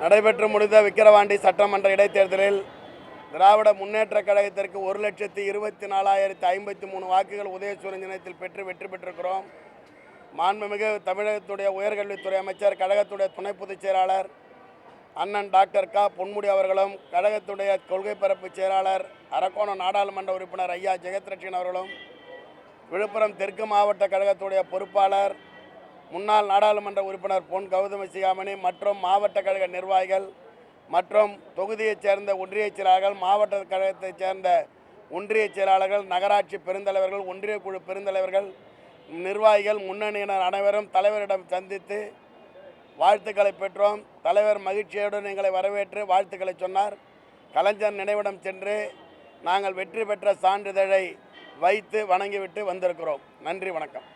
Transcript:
நடைபெற்று முடிந்த விக்கிரவாண்டி சட்டமன்ற இடைத்தேர்தலில் திராவிட முன்னேற்றக் கழகத்திற்கு 1,24,053 வாக்குகள் உதயசூரியன் சின்னத்தில் பெற்று வெற்றி பெற்றிருக்கிறோம். மாண்புமிகு தமிழகத்துடைய உயர்கல்வித்துறை அமைச்சர், கழகத்துடைய துணை பொதுச் செயலாளர் அண்ணன் டாக்டர் க. பொன்முடி அவர்களும், கழகத்துடைய கொள்கை பரப்பு செயலாளர் அரக்கோணம் நாடாளுமன்ற உறுப்பினர் ஐயா ஜெகத்ரட்சன் அவர்களும், விழுப்புரம் தெற்கு மாவட்ட கழகத்துடைய பொறுப்பாளர் முன்னாள் நாடாளுமன்ற உறுப்பினர் பொன் கௌதம சிகாமணி மற்றும் மாவட்ட கழக நிர்வாகிகள் மற்றும் தொகுதியைச் சேர்ந்த ஒன்றிய செயலாளர்கள், மாவட்ட கழகத்தைச் சேர்ந்த ஒன்றிய செயலாளர்கள், நகராட்சி பெருந்தலைவர்கள், ஒன்றிய குழு பெருந்தலைவர்கள், நிர்வாகிகள், முன்னணியினர் அனைவரும் தலைவரிடம் சந்தித்து வாழ்த்துக்களை பெற்றோம். தலைவர் மகிழ்ச்சியுடன் எங்களை வரவேற்று வாழ்த்துக்களை சொன்னார். கலைஞர் நினைவிடம் சென்று நாங்கள் வெற்றி பெற்ற சான்றிதழை வைத்து வணங்கிவிட்டு வந்திருக்கிறோம். நன்றி, வணக்கம்.